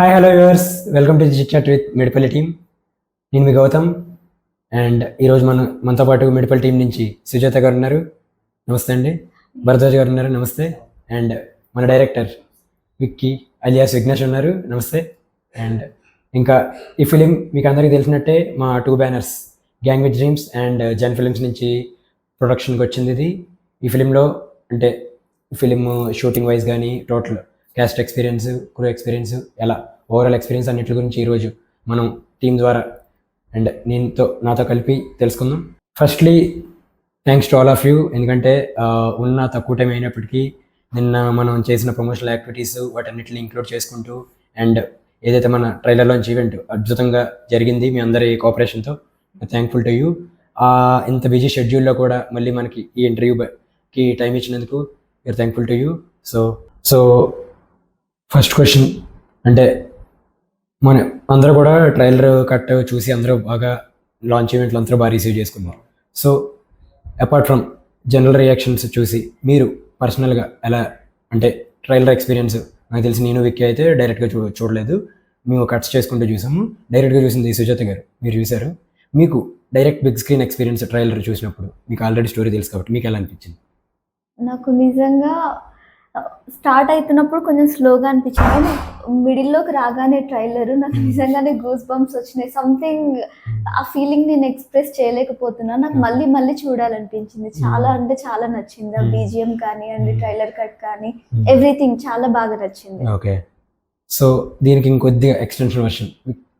Hi hello viewers, welcome to chit chat with Medipalli team. నేను మీ Gautam and ఈరోజు మనతో పాటు మెడిపల్లి టీం నుంచి సుజాత గారు ఉన్నారు. నమస్తే అండి. భరద్వాజ్ గారు ఉన్నారు. నమస్తే. అండ్ మన డైరెక్టర్ విక్కీ అలియాస్ విఘ్నేష్ ఉన్నారు. నమస్తే. అండ్ ఇంకా ఈ ఫిలిం మీకు అందరికీ తెలిసినట్టే మా 2 banners gang with dreams and Zen films నుంచి ప్రొడక్షన్కి వచ్చింది ఇది. ఈ ఫిలింలో అంటే ఫిలిం షూటింగ్ వైజ్ కానీ total cast experience, crew experience, ఎలా ఓవరాల్ ఎక్స్పీరియన్స్ అన్నిటి గురించి ఈరోజు మనం టీం ద్వారా అండ్ నాతో కలిపి తెలుసుకుందాం. Firstly thanks to all of you, ఎందుకంటే ఉన్న తక్కువ టైం అయినప్పటికీ నిన్న మనం చేసిన ప్రమోషనల్ యాక్టివిటీస్ వాటన్నిటిని ఇంక్లూడ్ చేసుకుంటూ అండ్ ఏదైతే మన ట్రైలర్లోంచి ఈవెంట్ అద్భుతంగా జరిగింది మీ అందరి కోఆపరేషన్తో. Thankful to you. ఇంత బిజీ షెడ్యూల్లో కూడా మళ్ళీ మనకి ఈ ఇంటర్వ్యూకి టైం ఇచ్చినందుకు you are thankful to you. So first question, అంటే మన అందరూ కూడా ట్రైలర్ కట్ చూసి అందరూ బాగా లాంచ్ ఈవెంట్లు అందరూ బాగా రిసీవ్ చేసుకున్నారు. So apart from general reactions చూసి మీరు పర్సనల్గా ఎలా, అంటే ట్రైలర్ ఎక్స్పీరియన్స్ నాకు తెలిసి నేను విక్కీ అయితే డైరెక్ట్గా చూడలేదు, మేము కట్స్ చేసుకుంటూ చూసాము. డైరెక్ట్గా చూసింది సుజాత గారు, మీరు చూశారు. మీకు direct big screen experience trailer చూసినప్పుడు మీకు ఆల్రెడీ స్టోరీ తెలుసు కాబట్టి మీకు ఎలా అనిపించింది? నాకు నిజంగా స్టార్ట్ అవుతున్నప్పుడు కొంచెం స్లోగా అనిపించింది, మిడిల్లోకి రాగానే ట్రైలర్ నాకు నిజంగానే గూస్ బంప్స్ వచ్చినాయి. సంథింగ్ ఆ ఫీలింగ్ నేను ఎక్స్ప్రెస్ చేయలేకపోతున్నా. నాకు మళ్ళీ మళ్ళీ చూడాలనిపించింది. చాలా అంటే చాలా నచ్చింది. ఆ బీజిఎం కానీ అండ్ ట్రైలర్ కట్ కానీ ఎవ్రీథింగ్ చాలా బాగా నచ్చింది. ఓకే, సో దీనికి ఇంకొద్దిగా ఎక్స్టెన్షన్ వర్షన్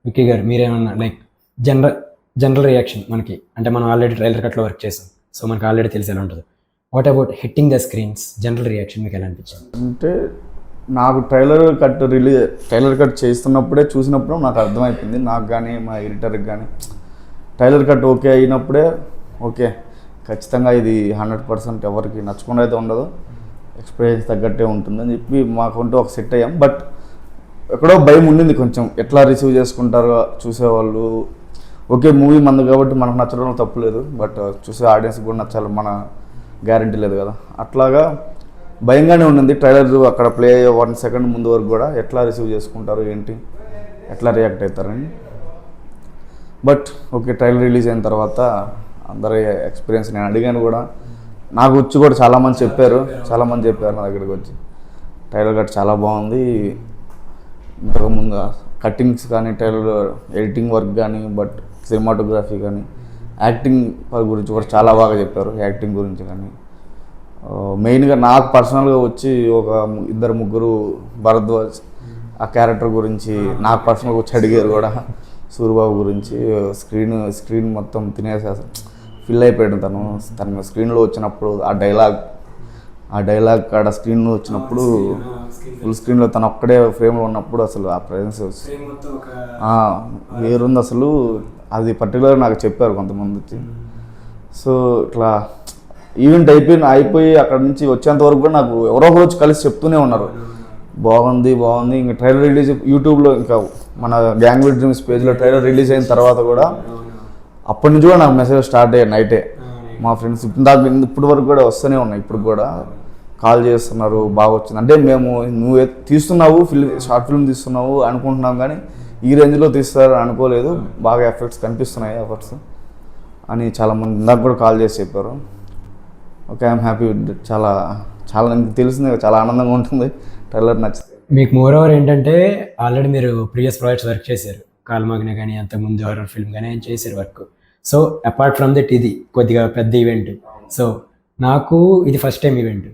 విక్కీ గారు మీరేమన్నా లైక్ జనరల్ రియాక్షన్ మనకి, అంటే మనం ఆల్రెడీ ట్రైలర్ కట్లో వర్క్ చేసాం, సో మనకు ఆల్రెడీ తెలిసి ఎలా ఉంటుంది. What about hitting the screens, general reaction మీకు ఎలా అనిపించింది? అంటే నాకు ట్రైలర్ కట్ చేస్తున్నప్పుడే చూసినప్పుడు నాకు అర్థమైపోయింది, నాకు కానీ మా ఎడిటర్కి కానీ ట్రైలర్ కట్ ఓకే అయినప్పుడే ఓకే ఖచ్చితంగా ఇది 100% ఎవరికి నచ్చకుండా అయితే ఉండదు, ఎక్స్పీరియన్స్ తగ్గట్టే ఉంటుందని చెప్పి మాకుంటూ ఒక సెట్ అయ్యాం. బట్ ఎక్కడో భయం ఉండింది కొంచెం, ఎట్లా రిసీవ్ చేసుకుంటారో చూసేవాళ్ళు. ఓకే మూవీ మంది కాబట్టి మనకు నచ్చడంలో తప్పులేదు, బట్ చూసే ఆడియన్స్కి కూడా నచ్చాలి, మన గ్యారంటీ లేదు కదా. అట్లాగా భయంగానే ఉండింది. ట్రైలర్ అక్కడ ప్లే అయ్యే 1 సెకండ్ ముందు వరకు కూడా ఎట్లా రిసీవ్ చేసుకుంటారు, ఏంటి, ఎట్లా రియాక్ట్ అవుతారని. బట్ ఓకే ట్రైలర్ రిలీజ్ అయిన తర్వాత అందరి ఎక్స్పీరియన్స్ నేను అడిగాను కూడా, నాకు వచ్చి కూడా చాలామంది చెప్పారు నా దగ్గరికి వచ్చి ట్రైలర్ కట్ చాలా బాగుంది, ఇంతకుముందు కట్టింగ్స్ కానీ ట్రైలర్ ఎడిటింగ్ వర్క్ కానీ, బట్ సినిమాటోగ్రఫీ కానీ యాక్టింగ్ గురించి కూడా చాలా బాగా చెప్పారు. యాక్టింగ్ గురించి కానీ మెయిన్గా నాకు పర్సనల్గా వచ్చి ఒక 2-3 భరద్వాజ్ ఆ క్యారెక్టర్ గురించి నాకు పర్సనల్గా వచ్చి అడిగారు కూడా. సూరిబాబు గురించి స్క్రీన్ మొత్తం తినేసి ఫిల్ అయిపోయాడు తన స్క్రీన్లో వచ్చినప్పుడు. ఆ డైలాగ్ కాడ స్క్రీన్లో వచ్చినప్పుడు ఫుల్ స్క్రీన్లో తను ఒక్కడే ఫ్రేమ్లో ఉన్నప్పుడు అసలు ఆ ప్రెజెన్స్ వేరుంది అసలు. అది పర్టికులర్ నాకు చెప్పారు కొంతమంది వచ్చి. సో ఇట్లా ఈవెంట్ అయిపోయి అక్కడ నుంచి వచ్చేంత వరకు కూడా నాకు ఎవరో ఒకరు వచ్చి కలిసి చెప్తూనే ఉన్నారు బాగుంది. ఇంకా ట్రైలర్ రిలీజ్ యూట్యూబ్లో, ఇంకా మన గ్యాంగ్ విత్ డ్రీమ్స్ పేజ్లో ట్రైలర్ రిలీజ్ అయిన తర్వాత కూడా అప్పటి నుంచి కూడా నాకు మెసేజ్ స్టార్ట్ అయ్యాయి నైటే. మా ఫ్రెండ్స్ ఇప్పుడు వరకు కూడా వస్తూనే ఉన్నాయి, ఇప్పుడు కూడా కాల్ చేస్తున్నారు బాగా వచ్చింది అంటే. నువ్వు తీస్తున్నావు షార్ట్ ఫిల్మ్ తీస్తున్నావు అనుకుంటున్నాం కానీ ఈ రేంజ్లో తీస్తారు అనుకోలేదు, బాగా ఎఫర్ట్స్ కనిపిస్తున్నాయి అని చాలామంది ఇందాక కూడా కాల్ చేసి చెప్పారు. Okay I'm happy with it. చాలా నాకు తెలిసింది, చాలా ఆనందంగా ఉంటుంది ట్రైలర్ నచ్చింది. మీకు మోర్ ఓవర్ ఏంటంటే ఆల్రెడీ మీరు ప్రీవియస్ ప్రాజెక్ట్స్ వర్క్ చేశారు, కాల్మాగ్న కానీ అంతకుముందు హారర్ ఫిల్మ్ కానీ చేశారు work. So apart from that ఇది కొద్దిగా పెద్ద ఈవెంట్. సో నాకు ఇది ఫస్ట్ టైం ఈవెంట్,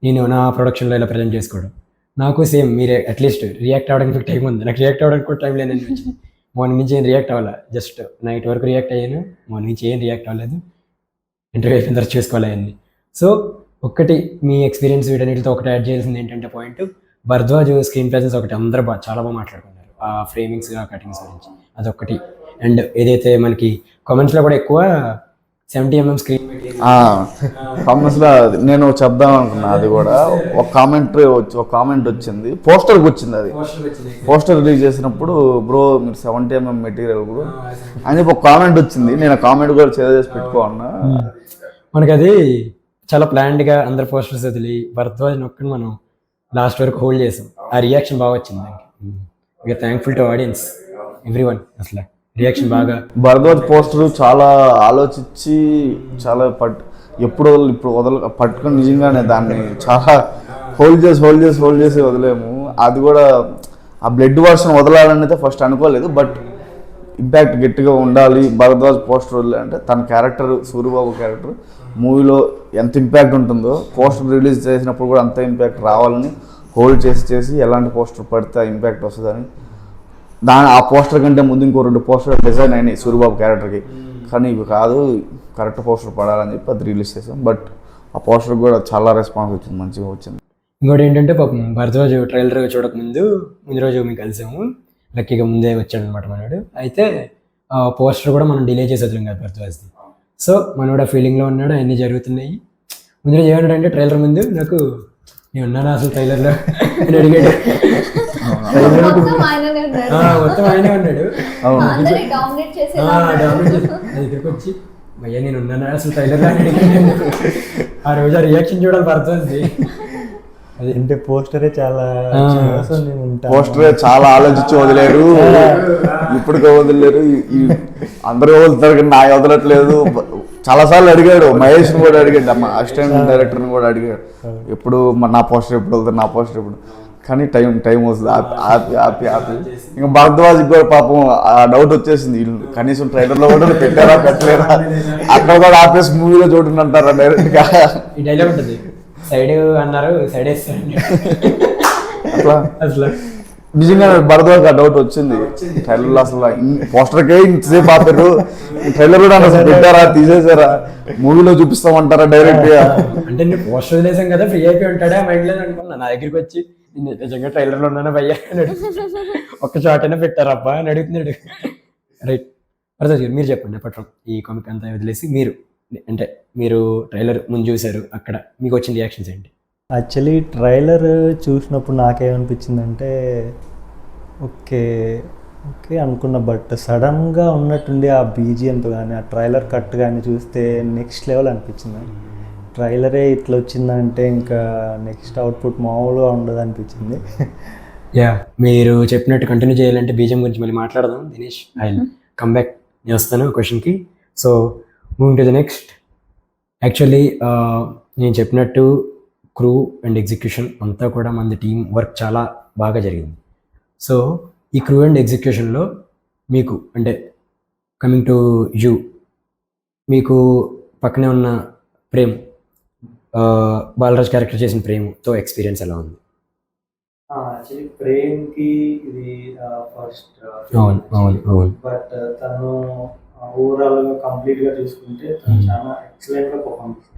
నేను నా ప్రొడక్షన్లో ఇలా ప్రజెంట్ చేసుకోవడం. నాకు సేమ్ మీరే అట్లీస్ట్ రియాక్ట్ అవ్వడానికి టైం ఉంది, నాకు రియాక్ట్ అవ్వడానికి కూడా టైం లేదని అనిపించింది. మార్నింగ్ నుంచి ఏం రియాక్ట్ అవ్వాలి, జస్ట్ నైట్ వరకు రియాక్ట్ అయ్యాను, మార్నింగ్ నుంచి ఏం రియాక్ట్ అవ్వలేదు, ఇంటర్వ్యూ అయిపోయిన తర్వాత చేసుకోవాలి అవన్నీ. సో ఒక్కటి మీ ఎక్స్పీరియన్స్ వీటన్నిటితో ఒకటి యాడ్ చేయాల్సింది ఏంటంటే పాయింట్, భరద్వాజ్ స్క్రీన్ ప్రెజెన్స్ ఒకటి అందరూ చాలా బాగా మాట్లాడుకున్నారు, ఆ ఫ్రేమింగ్స్ కటింగ్స్ గురించి అదొకటి. అండ్ ఏదైతే మనకి కామెంట్స్లో కూడా ఎక్కువ 70mm స్క్రీన్ కామెంట్స్లో నేను చెప్దాం అనుకున్నా. అది కూడా ఒక కామెంట్ వచ్చింది, పోస్టర్కి వచ్చింది. అది పోస్టర్ రిలీజ్ చేసినప్పుడు బ్రో మీరు 70mm మెటీరియల్ బ్రో అని ఒక కామెంట్ వచ్చింది. నేను ఆ కామెంట్ కూడా చేసి పెట్టుకోన్నా. మనకి అది చాలా ప్లాన్డ్గా అందరు పోస్టర్స్ వదిలి భరద్వాజ్ నొక్కని మనం లాస్ట్ వరకు హోల్డ్ చేసాం. ఆ రియాక్షన్ బాగా వచ్చింది. We're thankful to audience everyone. అసలు రియాక్షన్ బాగా భరద్వాజ్ పోస్టర్ చాలా ఆలోచించి చాలా ఇప్పుడు పట్టుకొని నిజంగానే దాన్ని చాలా హోల్డ్ చేసి వదిలేము. అది కూడా ఆ బ్లడ్ వర్షన్ వదలాలని అయితే ఫస్ట్ అనుకోలేదు, బట్ ఇంపాక్ట్ గట్టిగా ఉండాలి భరద్వాజ్ పోస్టర్ వదిలే అంటే తన క్యారెక్టర్ సూర్యబాబు క్యారెక్టర్ మూవీలో ఎంత ఇంపాక్ట్ ఉంటుందో పోస్టర్ రిలీజ్ చేసినప్పుడు కూడా అంత ఇంపాక్ట్ రావాలని హోల్డ్ చేసి ఎలాంటి పోస్టర్ పడితే ఆ ఇంపాక్ట్ వస్తుందని ఆ పోస్టర్ కంటే ముందు ఇంకో 2 పోస్టర్ డిజైన్ అయినాయి సూర్యబాబు క్యారెక్టర్కి, కానీ ఇవి కాదు కరెక్ట్ పోస్టర్ పడాలని చెప్పి అది రిలీజ్ చేసాం. బట్ ఆ పోస్టర్ కూడా చాలా రెస్పాన్స్ వచ్చింది, మంచిగా వచ్చింది. ఇంకోటి ఏంటంటే పాపం భరద్వాజ్ ట్రైలర్ చూడకముందు రోజు మేము కలిసాము, లక్కీగా ముందే వచ్చాడు అనమాట మనోడు. అయితే ఆ పోస్టర్ కూడా మనం డిలే చేసి వదిలేం కదా భరద్వాజ్ది. సో మనోడు ఆ ఫీలింగ్లో ఉన్నాడు, అన్నీ జరుగుతున్నాయి. ముందు రోజు ఏమన్నాడంటే ట్రైలర్ ముందు నాకు నేను ఉన్నాను అసలు ట్రైలర్లో అని అడిగాడు. మొత్తం ఆయనే ఉన్నాడు. దగ్గరికి వచ్చి భయ్యా నేను ఉన్నాను అసలు ట్రైలర్లో అని అడిగాడు. ఆ రోజు ఆ రియాక్షన్ చూడాలి భరద్వాజ్ది. అంటే పోస్టరే చాలా ఆలోచించి వదిలేరు, ఇప్పుడు వదిలేరు, అందరూ వదులుతారు కానీ నా వదలట్లేదు. చాలాసార్లు అడిగాడు, మహేష్ని కూడా అడిగాడు, అమ్మ అసిస్టెంట్ డైరెక్టర్ని కూడా అడిగాడు, ఎప్పుడు నా పోస్టర్ ఎప్పుడు వెళ్తారు, నా పోస్టర్ ఎప్పుడు, కానీ టైం వస్తుంది ఆపి ఇంకా భరద్వాజ్ కూడా పాపం ఆ డౌట్ వచ్చేసింది, కనీసం ట్రైలర్లో కూడా పెట్టారా పెట్టలేరా, అక్కడ కూడా ఆపేసి మూవీలో చూడండి అంటారా డైరెక్ట్గా. ఈ డైలాగ్ ఉంటుంది, సైడ్ అన్నారు సైడ్ వేస్తారండి అసలు నిజంగా భరద్వాజ్ ఆ డౌట్ వచ్చింది. ట్రైలర్లో అసలు పోస్టర్కే ఇంతసేపు ఆపారు, ట్రైలర్ కూడా అసలు పెట్టారా తీసేసారా, మూవీలో చూపిస్తామంటారా డైరెక్ట్ గా. అంటే నేను పోస్టర్ వదిలేసాం కదా ఫ్రీ అయిపోయి ఉంటాడా మైండ్ లేదు అనుకున్నా. నా దగ్గరికి వచ్చి నిజంగా ట్రైలర్లో ఉన్నానా భయ్యా అని ఒక్క షాట్ అయినా పెట్టారబ్బా అని అడుగుతున్నాడు. రైట్ భరద్వాజ్ గారు మీరు చెప్పండి, అప్పట్లో ఈ కామిక్ అంతా వదిలేసి మీరు ట్రైలర్ ముందు చూశారు, అక్కడ మీకు వచ్చిన రియాక్షన్స్ ఏంటి? యాక్చువల్లీ ట్రైలర్ చూసినప్పుడు నాకేమనిపించిందంటే ఓకే అనుకున్నా, బట్ సడన్గా ఉన్నట్టుండి ఆ బీజిఎంతో కానీ ఆ ట్రైలర్ కట్ కానీ చూస్తే నెక్స్ట్ లెవెల్ అనిపించింది. ట్రైలరే ఇట్లా వచ్చిందంటే ఇంకా నెక్స్ట్ అవుట్పుట్ మామూలుగా ఉండదు అనిపించింది. మీరు చెప్పినట్టు కంటిన్యూ చేయాలంటే బీజిఎం గురించి మళ్ళీ మాట్లాడదాం దినేష్. ఐ కమ్ బ్యాక్, నేను వస్తాను క్వశ్చన్కి. So moving to the next, actually నేను చెప్పినట్టు క్రూ అండ్ ఎగ్జిక్యూషన్ అంతా కూడా మన టీం వర్క్ చాలా బాగా జరిగింది. సో ఈ క్రూ అండ్ ఎగ్జిక్యూషన్లో మీకు అంటే కమింగ్ టు యూ, మీకు పక్కనే ఉన్న ప్రేమ్, బాలరాజ్ క్యారెక్టర్ చేసిన ప్రేమ్తో ఎక్స్పీరియన్స్ ఎలా ఉంది? యాక్చువల్లీ ప్రేమ్కి ఇది ఫస్ట్, అవును బట్ తను ఓవరాల్ గా కంప్లీట్ గా చూసుకుంటే తను చాలా ఎక్సలెంట్ గా పర్ఫార్మ్ చేశాడు.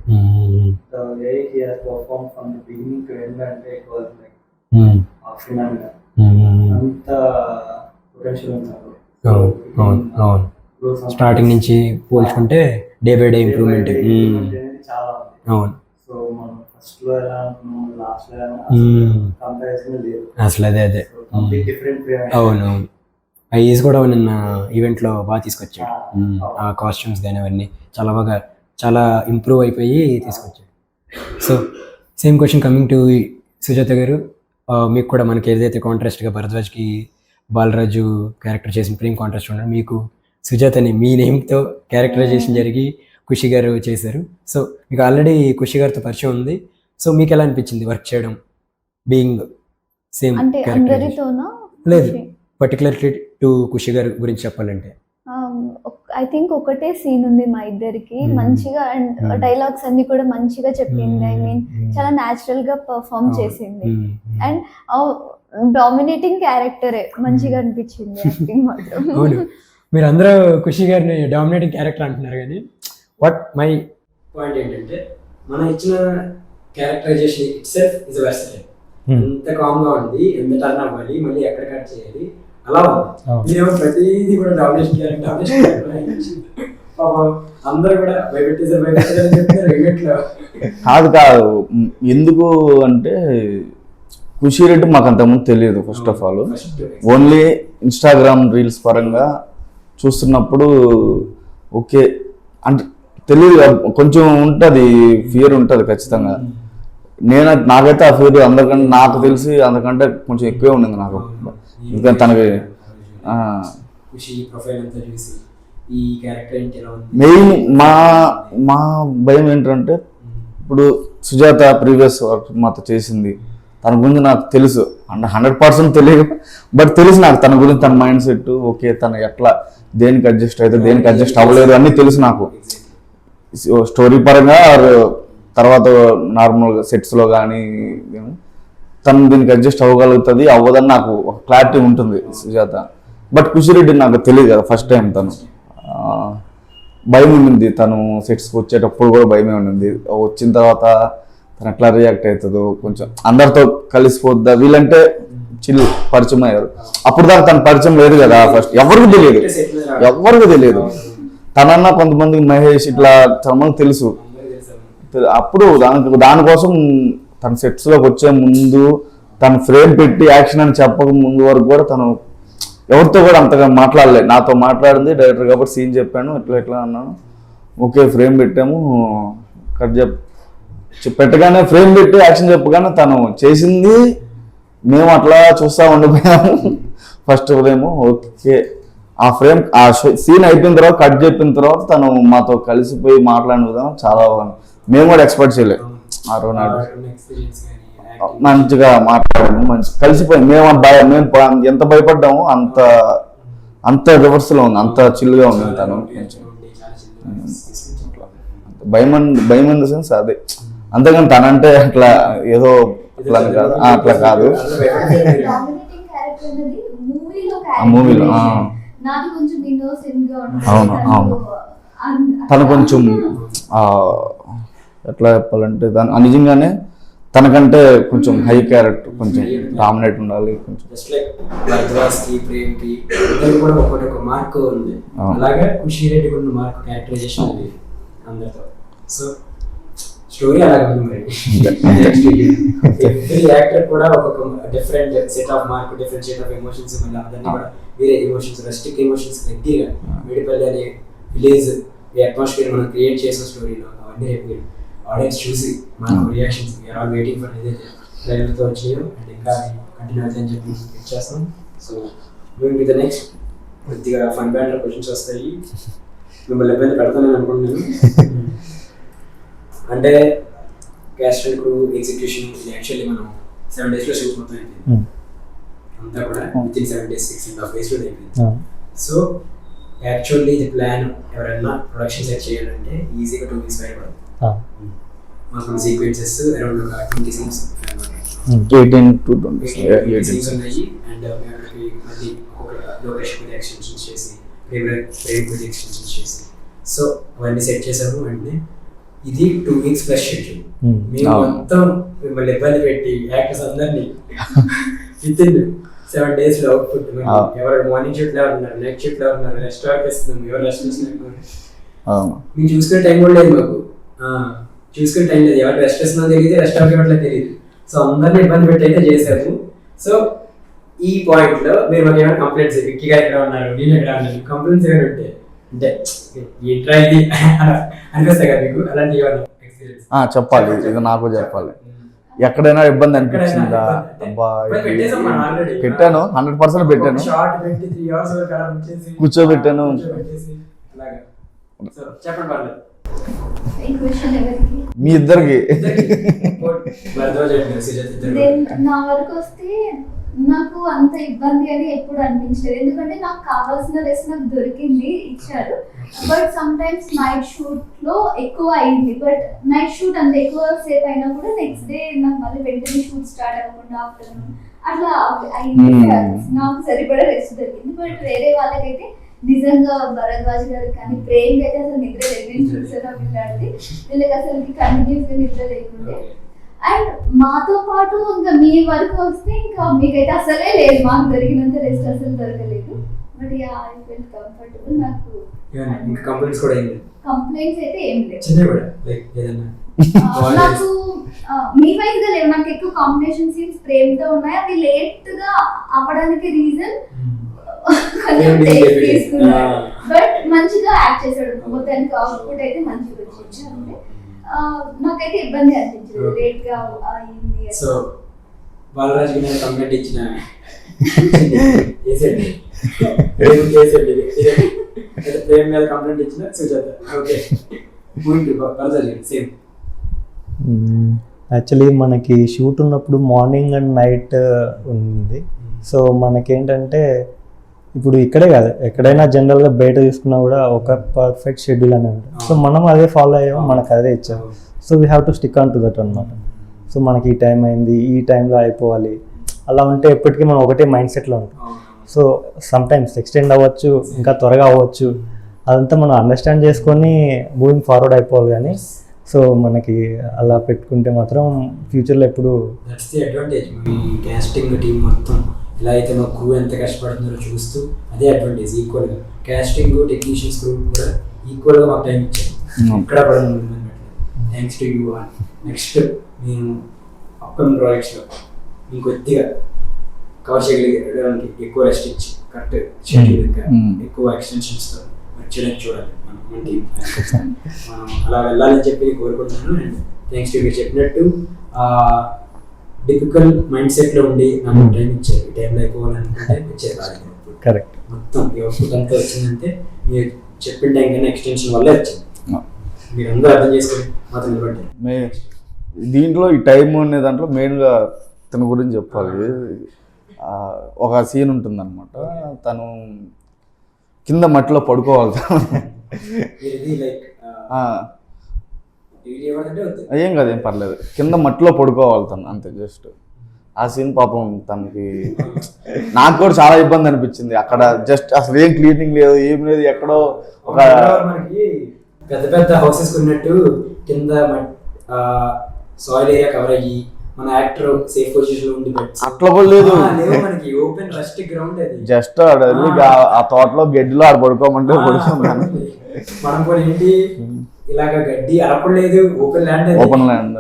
The way he has performed from the beginning to end అంటే it was like phenomenal. అంత పొటెన్షియల్ ఉన్నారు. అవును స్టార్టింగ్ నుంచి పోల్చుకుంటే డే బై డే ఇంప్రూవ్మెంట్ చాలా అవును. సో మనం ఫస్ట్ లో ఎలా ఉన్నాం, లాస్ట్ లో కంపారిజన్ లేదు అసలు. అదే డిఫరెంట్. అవును ఆ ఏజ్ కూడా నిన్న ఈవెంట్లో బాగా తీసుకొచ్చాడు. ఆ కాస్ట్యూమ్స్ కానీ అవన్నీ చాలా ఇంప్రూవ్ అయిపోయి తీసుకొచ్చాడు. So same question coming to Sujatha గారు, మీకు కూడా మనకి ఏదైతే కాంట్రాస్ట్గా భరద్వాజ్కి బాలరాజు క్యారెక్టర్ చేసిన ప్రేమ్ కాంట్రాస్ట్ ఉన్నాడు, మీకు సుజాతని మీ నేమ్తో క్యారెక్టరైజేషన్ జరిగి ఖుషి గారు చేశారు. సో మీకు ఆల్రెడీ ఖుషి గారితో పరిచయం ఉంది. సో మీకు ఎలా అనిపించింది వర్క్ చేయడం, బీయింగ్ సేమ్ క్యారెక్టర్? లేదు, పర్టికులర్లీ టు ఖుషి గారి గురించి చెప్పాలంటే ఐ థింక్ ఒకటే సీన్ ఉంది మా ఇద్దరికి, మంచిగా అండ్ డైలాగ్స్ అన్ని కూడా మంచిగా చెప్పింది. ఐ మీన్ చాలా న్యాచురల్ గా పర్ఫామ్ చేసింది అండ్ డామినేటింగ్ క్యారెక్టరే మంచిగా అనిపించింది యాక్టింగ్ మాత్రం. అవును, మీరు అందరూ ఖుషి గారిని డామినేటింగ్ క్యారెక్టర్ అంటున్నారు, కానీ వాట్ మై పాయింట్ ఏంటంటే మనం ఇచ్చిన characterisation itself is versatile. ఎంత కామ్ గా ఉంది, ఎంత టర్న్ అవ్వాలి, మళ్ళీ ఎక్కడ కట్ చేయాలి, అలా ఉంది. నేను ప్రతిదీ కూడా డామినేషన్ అందరూ కూడా కాదు ఎందుకు అంటే ఖుషి రెడ్డి మాకు అంతకుముందు తెలియదు. First of all only Instagram reels పరంగా చూస్తున్నప్పుడు ఓకే అంటే తెలియదు, కొంచెం ఉంటుంది, ఫియర్ ఉంటుంది ఖచ్చితంగా. నాకైతే ఆ ఫియర్ అందరికంటే నాకు తెలిసి అంతకంటే కొంచెం ఎక్కువే ఉండింది నాకు. ఇంకా తనకి ఖుషి ప్రొఫైల్ అంతా చూసి ఈ క్యారెక్టర్ ఏంటి ఎలా ఉంది? మెయిన్ మా భయం ఏంటంటే ఇప్పుడు సుజాత ప్రీవియస్ వర్క్ మాతో చేసింది, తన గురించి నాకు తెలుసు, 100% తెలియదు, బట్ తెలుసు నాకు తన గురించి, తన మైండ్ సెట్, ఓకే తను ఎట్లా దేనికి అడ్జస్ట్ అయితే దేనికి అడ్జస్ట్ అవ్వలేదు అన్నీ తెలుసు నాకు. స్టోరీ పరంగా తర్వాత నార్మల్గా సెట్స్లో కానీ తను దీనికి అడ్జస్ట్ అవ్వగలుగుతుంది అవ్వదని నాకు ఒక క్లారిటీ ఉంటుంది సుజాత. బట్ ఖుషిరెడ్డి నాకు తెలియదు కదా, ఫస్ట్ టైం తను భయం ఉండింది, తను సెట్స్కి వచ్చేటప్పుడు కూడా భయమే ఉండింది. వచ్చిన తర్వాత తను ఎట్లా రియాక్ట్ అవుతుందో, కొంచెం అందరితో కలిసిపోద్దా, వీళ్ళంటే చిల్లు పరిచయం అయ్యారు. అప్పుడు దాకా తన పరిచయం లేదు కదా, ఫస్ట్ ఎవరికి తెలియదు. తనన్నా కొంతమందికి మహేష్ ఇట్లా చాలా మంది తెలుసు. అప్పుడు దానికోసం తన సెట్స్లోకి వచ్చే ముందు తను ఫ్రేమ్ పెట్టి యాక్షన్ అని చెప్పక ముందు వరకు కూడా తను ఎవరితో కూడా అంతగా మాట్లాడలేదు. నాతో మాట్లాడింది డైరెక్టర్ కాబట్టి సీన్ చెప్పాను, ఎట్లా అన్నాను, ఓకే ఫ్రేమ్ పెట్టాము, కట్ పెట్టగానే ఫ్రేమ్ పెట్టి యాక్షన్ చెప్పగానే తను చేసింది మేము అట్లా చూస్తూ ఉండిపోయాము. ఫస్ట్ ఫ్రేమ్ ఓకే, ఆ ఫ్రేమ్ ఆ సీన్ అయిపోయిన తర్వాత కట్ చెప్పిన తర్వాత తను మాతో కలిసిపోయి మాట్లాడిన విధానం చాలా మేము కూడా ఎక్స్పెక్ట్ చేయలేదు. ఆ రోజు మంచిగా మాట్లాడాము, మంచి కలిసిపోయి మేము ఎంత భయపడ్డాము అంత రివర్స్లో ఉంది, అంత చిల్లుగా ఉంది తను. భయం ఇన్ ద సెన్స్ అదే, అంతేగాని తనంటే అట్లా ఏదో అట్లా కాదు. ఆ మూవీలో అవును తను కొంచెం ఎట్లా చెప్పాలంటే తను నిజంగానే తనకంటే కొంచెం హై క్యారెక్టర్, కొంచెం డామినేట్ ఉండాలి కొంచెం. జస్ట్ లైక్ భరద్వాజ్కి, ప్రేమ్కి కూడా ఒక మార్క్ ఉంది, అలాగే ఖుషిరెడ్డి ఉన్న మార్క్ క్యారెక్టరైజేషన్ ఉంది అందరితో. సో స్టోరీ అలాగే ఉంది మరి. ఎవ్రీ యాక్టర్ కూడా ఒక్కొక్క different set of mark, different set of emotions, మళ్ళీ అదన్నీ కూడా వేరే ఎమోషన్స్, రెస్ట్రిక్ట్ ఎమోషన్స్ దగ్గరగా మేడిపల్లి అనే విలేజ్ అట్మాస్ఫియర్ మనం క్రియేట్ చేసిన స్టోరీలో అవన్నీ చెప్పారు. ఆడియన్స్ చూసి మనకు రియాక్షన్స్ ఆల్ వెయిటింగ్ ఫర్ ఏదైతే ట్రైలర్తో వచ్చినాయో అండ్ ఇంకా కంటిన్యూ అవుతాయని చెప్పి చేస్తాం. So moving with the next, కొద్దిగా ఫన్ బ్యాండర్ క్వశ్చన్స్ వస్తాయి, మిమ్మల్ని ఇబ్బంది పెడతానని అనుకుంటున్నాను. అంటే క్యాస్ట్ అండ్ క్రూ ఎగ్జిక్యూషన్ ఇది యాక్చువల్లీ మనం 7 days షూట్ మొత్తం అయిపోయింది, అంతా కూడా విత్ ఇన్ 7 days 6.5 days అయిపోయింది. సో యాక్చువల్లీ ఇది ప్లాన్ ఎవరైనా ప్రొడక్షన్ సెట్ చేయాలంటే ఈజీగా 2 weeks పైపడదు. మనకు sequences around 20 scenes 18 to 20 scenes ఉన్నాయి. అండ్ మళ్ళీ ఒక లొకేషన్ ఎక్స్టెన్షన్స్ చేసి ప్రేమ్ ఎక్స్టెన్షన్స్ చేసి సో అవన్నీ సెట్ చేసాము. అంటే ఇది 2 weeks ప్లస్ షెడ్యూల్. మేము మొత్తం మిమ్మల్ని ఇబ్బంది పెట్టి యాక్టర్స్ అందరినీ విత్ ఇన్ 7 days లో అవుట్పుట్, ఎవరు మార్నింగ్ షిఫ్ట్ లో ఉన్నారు, నైట్ షిఫ్ట్ లో ఉన్నారు, రెస్ట్ వర్క్ ఇస్తున్నాం, ఎవరు రెస్ట్ ఇస్తున్నారు, మీరు చూసుకునే టైం కూడా లేదు మాకు, చూసుకునే టైం లేదు, ఎవరు రెస్ట్ ఇస్తున్నా తెలియదు, రెస్ట్ వర్క్ ఇవ్వట్లేదు తెలియదు. సో అందరినీ ఇబ్బంది పెట్టి అయితే చేశారు. సో ఈ పాయింట్ లో మీరు మాకు ఏమైనా కంప్లైంట్స్, విక్కీగా ఎక్కడ ఉన్నారు, నేను ఎక్కడ ఉన్నాను, కంప్లైంట్స్ ఏమైనా ఉంటే అంటే ఏంట్రా ఇది అనిపిస్తాయి కదా మీకు, అలాంటి ఎక్స్పీరియన్స్ చెప్పాలి, ఇది నాకు చెప్పాలి. ఎక్కడైనా ఇబ్బంది అనిపించిందా? పెట్టాను, 100% పెట్టాను, కూర్చోబెట్టాను. మీ ఇద్దరికి నా వరకు వస్తే నాకు అంత ఇబ్బంది అని ఎప్పుడు అనిపించలేదు, ఎందుకంటే నాకు కావాల్సిన డ్రెస్ నాకు దొరికింది, ఇచ్చారు. But some times night shoot లో ఎక్కువ అయింది, బట్ నైట్ షూట్ అంత ఎక్కువ సేపు అయినా కూడా నెక్స్ట్ డే నాకు మళ్ళీ వెంటనే షూట్ స్టార్ట్ అవ్వకుండా ఆఫ్టర్నూన్ అట్లా అయింది. నాకు సరిపడా రెస్ట్ దొరికింది. బట్ వేరే వాళ్ళకైతే నిజంగా భరద్వాజ్ గారికి కానీ ప్రేమ్ అయితే అసలు నిద్ర లేదు, చూసారా వీళ్ళంటే వీళ్ళకి అసలు కంటిన్యూస్ గా నిద్ర లేకుండే. అండ్ మాతో పాటు ఇంకా మీ వరకు వస్తే ఇంకా మీకైతే అసలే లేదు, మాకు దొరికినంత రెస్ట్ అసలు దొరకలేదు. But I felt comfortable. నాకు కంప్లైంట్స్ అయితే ఏం లేదు నాకు, మీ వైజ్ గా లేవు. నాకు ఎక్కువ కాంబినేషన్ సీన్స్ ప్రేమ్ తో ఉన్నాయి, అవి లేట్ గా అవ్వడానికి రీజన్ కొంచెం తీసుకున్నాడు. బట్ మంచిగా యాక్ట్ చేశాడు, మొత్తానికి అవుట్పుట్ అయితే మంచిగా వచ్చింది. అంటే నాకైతే ఇబ్బంది అనిపించలేదు, లేట్ గా అయింది. సో బాలరాజ్ కంప్లైంట్ ఇచ్చిన ప్రేమ మీద కంప్లైంట్ ఇచ్చిన సుజాత. Okay, same. యాక్చువల్లీ మనకి షూట్ ఉన్నప్పుడు మార్నింగ్ అండ్ నైట్ ఉంది. సో మనకేంటంటే ఇప్పుడు ఇక్కడే కాదు, ఎక్కడైనా జనరల్గా బయట తీసుకున్నా కూడా ఒక పర్ఫెక్ట్ షెడ్యూల్ అనేది ఉంటుంది. సో మనం అదే ఫాలో అయ్యాము, మనకు అదే ఇచ్చాము. So we have to stick on to that అనమాట. సో మనకి ఈ టైం అయింది, ఈ టైంలో అయిపోవాలి, అలా ఉంటే ఎప్పటికీ మనం ఒకటే మైండ్ సెట్లో ఉంటాం. సో సమ్టైమ్స్ ఎక్స్టెండ్ అవ్వచ్చు, ఇంకా త్వరగా అవ్వచ్చు, అదంతా మనం అండర్స్టాండ్ చేసుకొని మూవింగ్ ఫార్వర్డ్ అయిపోవాలి. కానీ సో మనకి అలా పెట్టుకుంటే మాత్రం ఫ్యూచర్లో ఎప్పుడు దట్స్ ది అడ్వాంటేజ్. మీ కాస్టింగ్ టీం మొత్తం ఇలా అయితే మా క్రూ ఎంత కష్టపడుతున్నారో చూస్తూ అదే అడ్వాంటేజ్. ఈక్వల్గా కాస్టింగ్ టెక్నీషియన్స్ క్రూ కూడా ఈక్వల్గా మాకు టైం ఇచ్చారు. ఎక్కడ పడదు. Thanks to you. నెక్స్ట్ మేము అప్కమింగ్ ప్రాజెక్ట్స్లో ఇంకొద్దిగా కవర్ చేయగలిగడానికి ఎక్కువ రెస్ట్ ఇచ్చి కరెక్ట్ షెడ్యూల్ ఇంకా ఎక్కువ ఎక్స్టెన్షన్స్తో వచ్చేయడానికి చూడాలి మన టీం. మనం అలా వెళ్ళాలని చెప్పి కోరుకుంటున్నాను. అండ్ థ్యాంక్స్ టు మీరు చెప్పినట్టు డిఫికల్ట్ మైండ్ సెట్లో ఉండి నాకు టైం ఇచ్చారు. ఈ టైంలో అయిపోవాలనుకుంటే వచ్చేది కరెక్ట్. మొత్తం అవుట్పుట్ అంతా వచ్చిందంటే మీరు చెప్పిన టైం కన్నా ఎక్స్టెన్షన్ వల్లే వచ్చింది. మీరు అందరూ అర్థం చేసుకొని మాత్రం నిలబడ్డారు. దీంట్లో ఈ టైం అనే దాంట్లో మెయిన్గా తన గురించి చెప్పాలి. ఒక సీన్ ఉంటుందన్నమాట, తను కింద మట్టిలో పడుకోవాలి. ఏం కాదు, ఏం పర్లేదు, కింద మట్టిలో పడుకోవాలి తను, అంతే. జస్ట్ ఆ సీన్ పాపం తనకి నాకు కూడా చాలా ఇబ్బంది అనిపించింది. అక్కడ జస్ట్ అసలు ఏం క్లీనింగ్ లేదు, ఏం లేదు. ఎక్కడో ఒక పెద్ద పెద్ద హౌసెస్ ఉన్నట్టు కింద సాయిల్ ఏరియా కవర్ అయ్యి మన యాక్టర్ సేఫ్ పొజిషన్ లో ఉండి అట్లా కూడా లేదు. మనకి ఓపెన్ రస్ట్ గ్రౌండ్ అది. జస్ట్ ఆ తోటలో గడ్డిలో ఆడ పడుకోమంటే పడుకున్నాను. మనం కూడా ఏంటి ఇలాగ గడ్డి అరపలేదు, ఓపెన్ ల్యాండ్. ఓపెన్ ల్యాండ్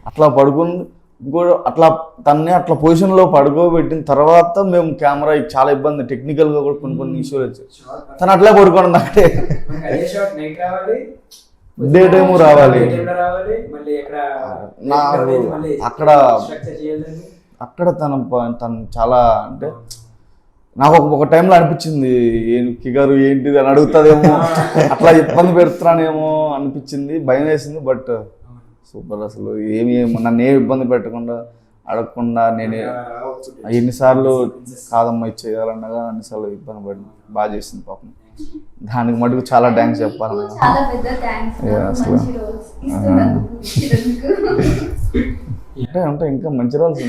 అట్లా పడుకుని ఇంకోటి అట్లా తన్ని అట్లా పొజిషన్ లో పడుకోబెట్టిన తర్వాత మేము కెమెరా చాలా ఇబ్బంది, టెక్నికల్ గా కూడా కొన్ని ఇష్యూలు వచ్చాయి. తను అట్లే పడుకోండి అక్కడే. డే టైము రావాలి. అక్కడ తను చాలా అంటే నాకు ఒక టైంలో అనిపించింది, ఫిగర్ ఏంటిది అని అడుగుతుందేమో, అట్లా ఇబ్బంది పెడుతున్నానేమో అనిపించింది, భయం వేసింది. But super. అసలు నన్ను ఏమి ఇబ్బంది పెట్టకుండా అడగకుండా నేను ఎన్నిసార్లు కాదమ్మా ఇచ్చేయాలన్నగా అన్నిసార్లు ఇబ్బంది పడి బాగా చేసింది పాపం. దానికి మటుకు చాలా థ్యాంక్స్ చెప్పాలి. అంటే ఇంకా మంచి రోల్స్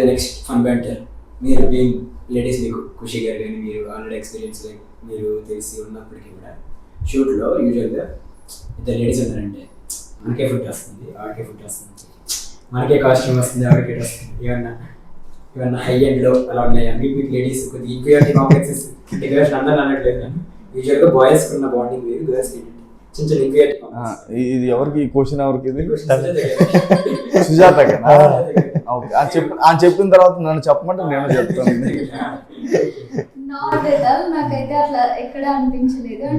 నెక్స్ట్ ఫన్ బ్యాంటర్. మీరు లేడీస్ మీకు ఖుషి గారు కానీ మీరు ఆల్రెడీ ఎక్స్పీరియన్స్ మీరు తెలిసి ఉన్నప్పటికీ కూడా షూట్లో యూజువల్గా ఇద్దరు లేడీస్ ఉన్నారంటే మనకే ఫుడ్ వస్తుంది, ఆడికే ఫుడ్ వస్తుంది, మనకే కాస్ట్యూమ్ వస్తుంది, ఆడికే వస్తుంది. ఏమన్నా హై ఎండ్లో అలా ఉన్నాయా మీకు లేడీస్ కొద్దిగా ఈక్వాలిటీ కాంప్లెక్సెస్ ఇంటిగ్రేషన్ అందరూ అనట్లేదు. కానీ యూజువల్గా బాయ్స్కి ఉన్న బాండింగ్ వేరు, గర్ల్స్కి చిన్న చిన్న ఈక్వాలిటీ. ఇది ఎవరికి ఈ క్వశ్చన్ ఎవరికి? ఇది సుజాతకి. చెప్పిన తర్వాత నన్ను చెప్పమంటే నేను చెప్తాను. నాకైతే అట్లా ఎక్కడ అనిపించలేదు.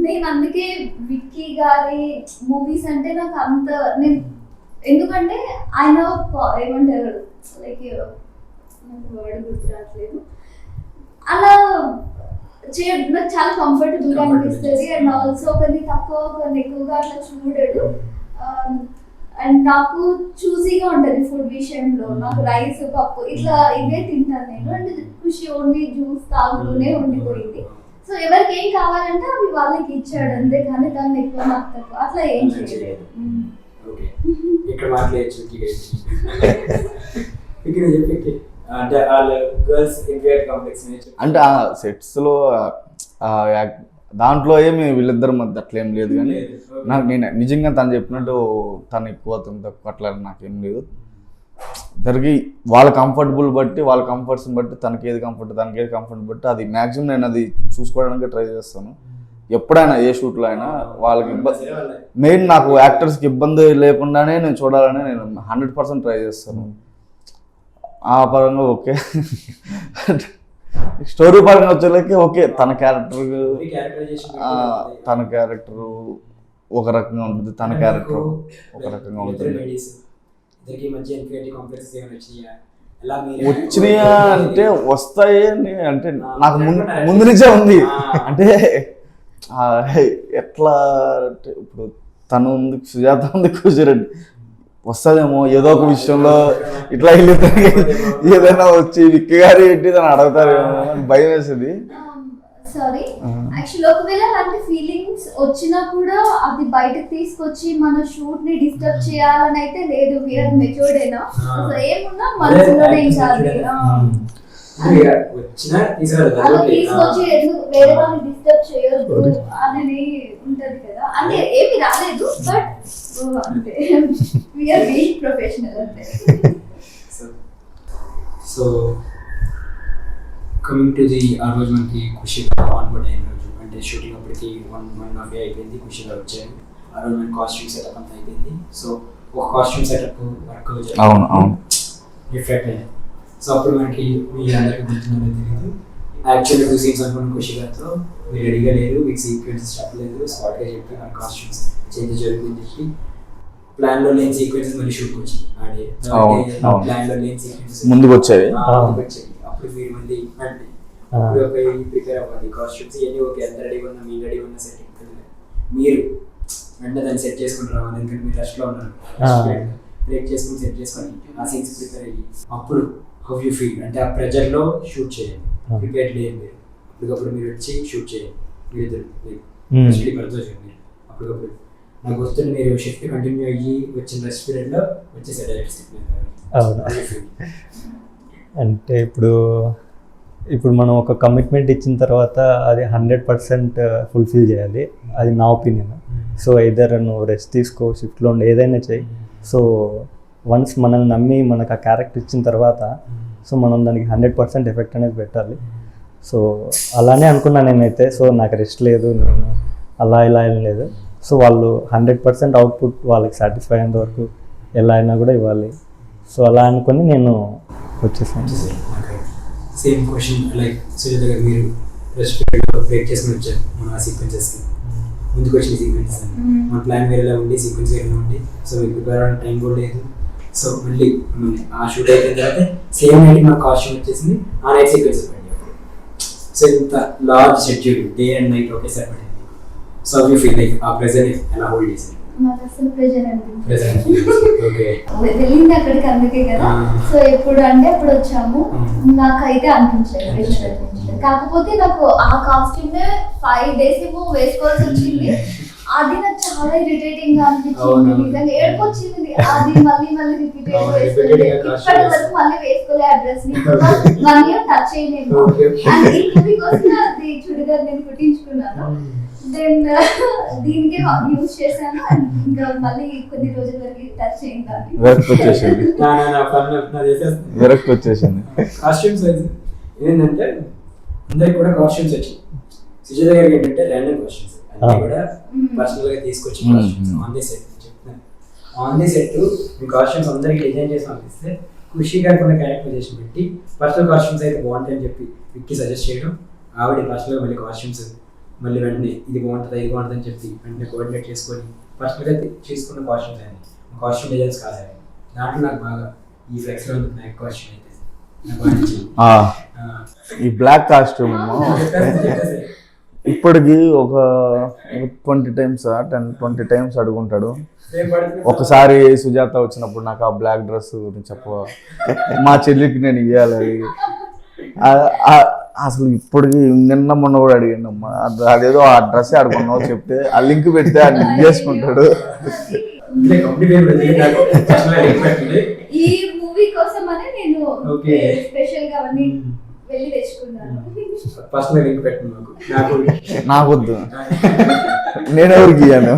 నేను అందుకే విక్కీ గారి మూవీస్ అంటే నాకు అంత నేను ఎందుకంటే ఆయన ఏమంటారు లైక్ నాకు వర్డ్ గుర్తు రావట్లేదు, అలా నాకు చాలా కంఫర్టబుల్గా అనిపిస్తుంది. అండ్ ఆల్సో కొన్ని తక్కువ కొన్ని ఎక్కువగా అట్లా చూడడు. అండ్ నాకు చూసీగా ఉంటుంది ఫుడ్ విషయంలో. నాకు రైస్ పప్పు ఇట్లా ఇవే తింటాను నేను. అండ్ ఖుషి ఓన్లీ జ్యూస్ తాగుతూనే ఉండిపోయింది. సో ఎవరికి ఏం కావాలంటే అవి వాళ్ళకి ఇచ్చాడు అంతే, కానీ దాన్ని ఎక్కువ నాకు తక్కువ అట్లా ఏం చేయలేదు. అంటే ఆ సెట్స్ లో దాంట్లో ఏమి వీళ్ళిద్దరి మధ్య అట్లేం లేదు. కానీ నాకు నేను నిజంగా తను చెప్పినట్టు తను ఎక్కువ తను తక్కువ అట్లా నాకేం లేదు. ఇద్దరికి వాళ్ళ కంఫర్టబుల్ బట్టి వాళ్ళ కంఫర్ట్స్ని బట్టి తనకి ఏది కంఫర్ట్ బట్టి అది మ్యాక్సిమం నేను అది చూసుకోవడానికి ట్రై చేస్తాను. ఎప్పుడైనా ఏ షూట్లో అయినా వాళ్ళకి ఇబ్బంది, మెయిన్ నాకు యాక్టర్స్కి ఇబ్బంది లేకుండానే నేను చూడాలని నేను 100% ట్రై చేస్తాను. ఆ పరంగా ఓకే. స్టోరీ పరంగా వచ్చేలకి ఓకే, తన క్యారెక్టర్ క్యారెక్టరైజేషన్ తన క్యారెక్టర్ ఒక రకంగా ఉంటుంది, తన క్యారెక్టర్ ఒక రకంగా ఉంటుంది. ఇద్దరికి మధ్య ఇన్ఫినిటీ కాంప్లెక్స్ ఏమైనా వచ్చినాయా? ఎలా వచ్చినాయా అంటే వస్తాయి అంటే నాకు ముందు నుంచే ఉంది. అంటే ఎట్లా అంటే ఇప్పుడు తను ఉంది, సుజాత ఉంది, ఖుషిరెడ్డి వస్తుందేమో ఏదో ఒక విషయంలో ఇట్లా వెళ్ళిపోయి ఏదైనా వచ్చి విక్కి గారు ఏంటి అని అడుగుతారేమో అని భయం వేసేది. సారీ, యాక్చువల్లీ ఒకవేళ అలాంటి ఫీలింగ్స్ వచ్చినా కూడా అది బయటకు తీసుకొచ్చి మన షూట్ ని డిస్టర్బ్ చేయాలని అయితే లేదు. వీఆర్ మెచ్యూర్డ్ అయినా ఏమున్నా మనసులోనే ఇంకా అలా తీసుకొచ్చి ఎందుకు వేరే వాళ్ళని డిస్టర్బ్ చేయొద్దు అనేది ఉంటది కదా. అంటే ఏమి రాలేదు, బట్ అంటే వీఆర్ బీయింగ్ ప్రొఫెషనల్ అంటే. సో కమింగ్ టు ది ఆ రోజు మనకి ఖుషి ఆన్బోర్డ్ అయిన రోజు, అంటే షూటింగ్ అప్పటికి 1.5 day అయిపోయింది. ఖుషిగా వచ్చాయి ఆ రోజు మన కాస్ట్యూమ్ సెటప్ అంతా అయిపోయింది. సో ఒక కాస్ట్యూమ్ సెటప్ వర్క్ రిఫ్లెక్ట్ అయ్యింది. సో అప్పుడు మనకి మీ అందరికీ గుర్తుందో తెలియదు, యాక్చువల్లీ 2 scenes అనుకున్న ఖుషి గారితో మీరు రెడీగా లేరు, మీకు సీక్వెన్సెస్ చెప్పలేదు, స్పాట్గా చెప్పి మన కాస్ట్యూమ్స్ చేంజ్ జరుగుతుందని చెప్పి ప్లాన్లో లేని సీక్వెన్సెస్ మళ్ళీ షూట్కి వచ్చాయి. ప్లాన్లో లేని సీక్వెన్సెస్ ముందుకు వచ్చాయి. అప్పుడు మీరు మళ్ళీ అంటే ప్రిపేర్ అవ్వాలి, కాస్ట్యూమ్స్ ఇవన్నీ ఓకే, ఎంత రెడీగా ఉన్నా మీ రెడీగా ఉన్న సెట్ మీరు వెంటనే దాన్ని సెట్ చేసుకుని రావాలి. ఎందుకంటే మీరు రష్లో ఉన్నారు, బ్రేక్ చేసుకుని సెట్ చేసుకొని ఆ సీన్స్ ప్రిపేర్ అయ్యి అప్పుడు హౌ యూ ఫీల్ అంటే ఆ ప్రెజర్లో షూట్ చేయండి. ప్రిపేర్ లేదు మీరు, అప్పటికప్పుడు మీరు వచ్చి షూట్ చేయండి. మీరు ఇద్దరు పడుతుంది మీరు అప్పటికప్పుడు. నాకు గుర్తుంది మీరు షిఫ్ట్ కంటిన్యూ అయ్యి వచ్చిన రెస్ట్ పీరియడ్లో వచ్చేసారు డైరెక్ట్ స్టెప్ మీద. అంటే ఇప్పుడు మనం ఒక కమిట్మెంట్ ఇచ్చిన తర్వాత అది 100% ఫుల్ఫిల్ చేయాలి, అది నా ఒపీనియన్. సో ఐదర్ నువ్వు రెస్ట్ తీసుకో, షిఫ్ట్లో ఉండి ఏదైనా చెయ్యి. సో వన్స్ మనల్ని నమ్మి మనకు ఆ క్యారెక్టర్ ఇచ్చిన తర్వాత సో మనం దానికి 100% ఎఫెక్ట్ అనేది పెట్టాలి. సో అలానే అనుకున్నా నేనైతే. సో నాకు రెస్ట్ లేదు, నేను అలా ఇలా ఏం లేదు. సో వాళ్ళు 100% అవుట్పుట్ వాళ్ళకి సాటిస్ఫై అయ్యేంత వరకు ఎలా అయినా కూడా ఇవ్వాలి. సో అలా అనుకొని నేను వచ్చేసాను. సేమ్ క్వశ్చన్ లైక్ సుజాత గారు, మీరు రెస్ట్ పీరియడ్లో బ్రేక్ చేసుకుని వచ్చారు మన సీక్వెన్సెస్కి. ముందుకు వచ్చిన సీక్వెన్సెస్ మన ప్లాన్ వేరేలా ఉండి సీక్వెన్స్ వేరేలా ఉండి, సో మీకు ప్రిపేర్ అవ్వడానికి టైం కూడా లేదు. సో మళ్ళీ ఆ షూట్ అయిపోయిన తర్వాత సేమ్ నైట్ మాకు కాస్ట్యూమ్ వచ్చేసింది, ఆ నైట్ సీక్వెన్స్ పడింది. సో ఇంత large schedule day and night ఒకేసారి పడింది. సో యూ ఫీల్ లైక్ ఆ ప్రెజర్ ఎలా హోల్డ్ చేసింది? నాకు అసలు ప్రెజర్ అనిపించింది. ఓకే, వెళ్ళింది అక్కడికి అందుకే కదా. సో ఎప్పుడు అంటే అప్పుడు వచ్చాము, నాకైతే అనిపించలేదు ప్రెజర్ అనిపించలేదు. కాకపోతే నాకు ఆ కాస్ట్యూమ్ 5 days ఏమో వేసుకోవాల్సి వచ్చింది. అది నాకు చాలా ఇరిటేటింగ్ గా అనిపించింది, నిజంగా ఏడుపు వచ్చింది. అది మళ్ళీ మళ్ళీ రిపీట్ వేసుకోలేదు, ఇప్పటి వరకు మళ్ళీ వేసుకోలే ఆ డ్రెస్ ని. 1 year టచ్ చేయలేదు. అండ్ ఈ మూవీ కోసం అది చుడిదార్ నేను కుట్టించుకున్నాను, దెన్ దీనికి యూజ్ చేశాను. అండ్ ఇంకా మళ్ళీ కొన్ని రోజుల వరకు టచ్ చేయండి, విరక్తి వచ్చేసింది. కాస్ట్యూమ్స్ ఏంటంటే అందరికి కూడా కాస్ట్యూమ్స్ వచ్చాయి. సుజాత గారికి ఏంటంటే ర్యాండమ్ కాస్ట్యూమ్స్ అన్నీ కూడా పర్సనల్ గా తీసుకొచ్చి ఆన్ ది సెట్ చెప్తున్నాను. On the set me costumes అందరికి డిజైన్ చేసి పంపిస్తే ఖుషి గారికి ఉన్న క్యారెక్టరైజేషన్ పెట్టి పర్సనల్ కాస్ట్యూమ్స్ అయితే బాగుంటాయని చెప్పి విక్కి సజెస్ట్ చేయడం, ఆవిడ పర్సనల్గా మళ్ళీ కాస్ట్యూమ్స్ మళ్ళీ వెంటనే ఇది బాగుంటుంది ఇది బాగుంటుంది అని చెప్పి వెంటనే కోఆర్డినేట్ చేసుకొని పర్సనల్గా తీసుకున్న కాస్ట్యూమ్స్ అయ్యాయి. కాస్ట్యూమ్ డిజైన్స్ కాదు అవి. దాంట్లో నాకు బాగా ఈ ఫ్లెక్స్లో ఉంది బ్లాక్ కాస్ట్యూమ్ అయితే నాకు బాగా నచ్చింది. ఈ బ్లాక్ కాస్ట్యూమ్ ఇప్పటికి ఒక 20 times 10-20 times అడుగుంటాడు. ఒకసారి సుజాత వచ్చినప్పుడు నాకు ఆ బ్లాక్ డ్రెస్ గురించి చెప్ప, మా చెల్లికి నేను ఇవ్వాలి అది. అసలు ఇప్పటికి నిన్న మొన్న కూడా అడిగాను అమ్మా, అదేదో ఆ డ్రెస్ ఆడుకున్నావు చెప్తే ఆ లింక్ పెడితే అది లింక్ చేసుకుంటాడు. ఈ మూవీ కోసం అనే నేను స్పెషల్ గా అన్ని వెళ్ళి తెచ్చుకున్నాను. పర్సనల్ లింక్ పెట్టండి నాకు, నాకొద్దు, నేను ఎవరికి ఇయ్యాను.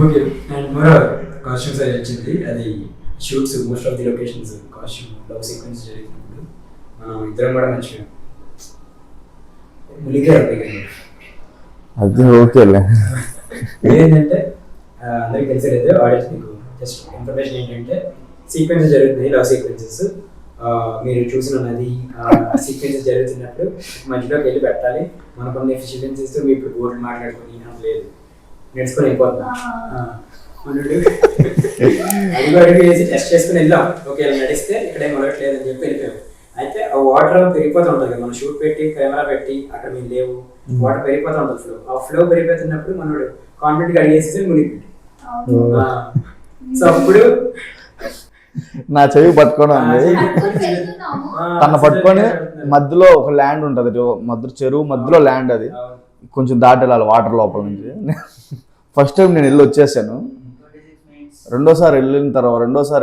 ఓకే, అండ్ మోరోవర్ కాస్ట్యూమ్స్ అది వచ్చింది. అది shoots most of the locations costume love sequence జరిగినప్పుడు మనం ఇద్దరం కూడా మంచిగా అది ఓకేలే. ఏంటంటే అందరికి తెలిసేది ఆడియన్స్ మీకు జస్ట్ ఇన్ఫర్మేషన్ ఏంటంటే సీక్వెన్సెస్ జరుగుతున్నాయి, లవ్ సీక్వెన్సెస్. మీరు చూసిన నది సీక్వెన్సెస్ జరుగుతున్నప్పుడు మధ్యలోకి వెళ్ళి పెట్టాలి. మనకున్న ఎఫిషియన్సీస్తో మీరు ఇప్పుడు బోర్డు మాట్లాడుకొని అంత లేదు, నేర్చుకొని వెళ్ళిపోతున్నాం. అడుగు అడుగు వేసి టెస్ట్ చేసుకుని వెళ్దాం. ఓకే నడిస్తే ఇక్కడే మొదలట్లేదు అని చెప్పి వెళ్ళిపోయాం. అయితే ఆ వాటర్ పెరిగిపోతూ ఉంటుంది కదా, మనం షూట్ పెట్టి కెమెరా పెట్టి అక్కడ మేము లేవు, వాటర్ పెరిగిపోతూ ఉంటుంది. ఫ్లో ఆ ఫ్లో పెరిగిపోతున్నప్పుడు మనోడు కాన్ఫిడెంట్గా అడిగేసి మునిగిపోయి. సో అప్పుడు నా చెవి పట్టుకోవడం ఉంది, తన పట్టుకొని మధ్యలో ఒక ల్యాండ్ ఉంటుంది, మధ్య చెరువు మధ్యలో ల్యాండ్, అది కొంచెం దాటి వెళ్ళాలి వాటర్ లోపల నుంచి. ఫస్ట్ టైం నేను వెళ్ళి వచ్చేసాను. రెండోసారి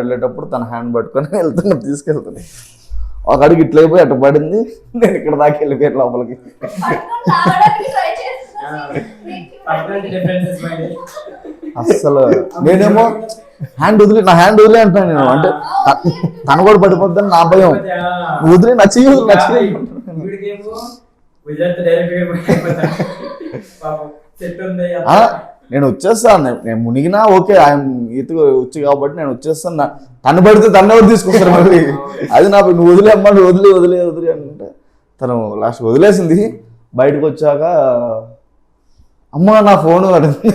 వెళ్ళేటప్పుడు తన హ్యాండ్ పట్టుకొని తీసుకెళ్తుంది. ఒక అడుగు ఇట్లా అయిపోయి అటు పడింది, నేను ఇక్కడ దాకా వెళ్ళిపోయాను లోపలికి. అస్సలు నేనేమో నా హ్యాండ్ వదిలే అంటాను నేను, అంటే తన కూడా పడిపోద్దని నా భయం. వదిలే నచ్చి నేను వచ్చేస్తాను, నేను మునిగినా ఓకే, ఆయన ఈతకు వచ్చి కాబట్టి నేను వచ్చేస్తాను. తను పడితే తను ఎవరు తీసుకొస్తారు మళ్ళీ, అది నాకు నువ్వు వదిలే అమ్మా, నువ్వు వదిలే అంటే తను లాస్ట్ వదిలేసింది. బయటకు వచ్చాక అమ్మ నా ఫోన్ అడిగింది,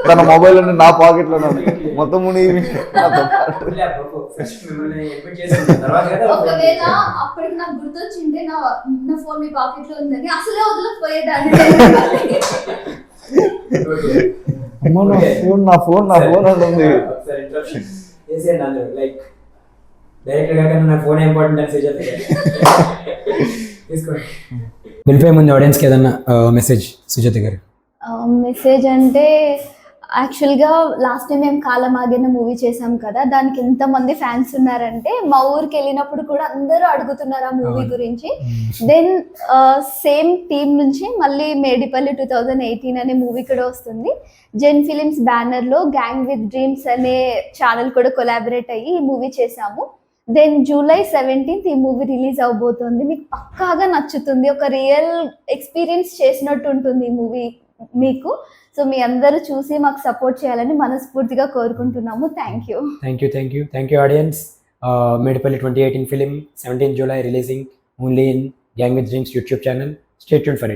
తన మొబైల్ నా పాకెట్లో మొత్తం మునిగి. ఒకవేళ అప్పటికి నాకు గుర్తొచ్చింటే నా ఫోన్ మీ పాకెట్ లో ఉందని అసలే వదలకపోయేదాన్ని. అమ్మ నా ఫోన్ అంటుంది. లైక్ డైరెక్ట్ గా నా ఫోన్ ఇంపార్టెంట్ అని సుజాత తీసుకోండి. వెళ్ళిపోయే ముందు ఆడియన్స్కి ఏదన్నా మెసేజ్ సుజాత గారు? మెసేజ్ అంటే యాక్చువల్గా లాస్ట్ టైం మేము కాలమాగిన మూవీ చేసాం కదా, దానికి ఎంతమంది ఫ్యాన్స్ ఉన్నారంటే మా ఊరికి వెళ్ళినప్పుడు కూడా అందరూ అడుగుతున్నారు ఆ మూవీ గురించి. దెన్ సేమ్ టీమ్ నుంచి మళ్ళీ మేడిపల్లి 2018 అనే మూవీ కూడా వస్తుంది. జెన్ ఫిలిమ్స్ బ్యానర్లో గ్యాంగ్ విత్ డ్రీమ్స్ అనే ఛానల్ కూడా కొలాబరేట్ అయ్యి ఈ మూవీ చేసాము. దెన్ July 17th ఈ మూవీ రిలీజ్ అవబోతుంది. మీకు పక్కాగా నచ్చుతుంది, ఒక రియల్ ఎక్స్పీరియన్స్ చేసినట్టు ఉంటుంది ఈ మూవీ మీకు. సో మీ అందరూ చూసి మాకు సపోర్ట్ చేయాలని మనస్ఫూర్తిగా కోరుకుంటున్నాము. Thank you audience. Medipalli 2018 film 17 July releasing only in gang with dreams YouTube channel. Stay tuned for it.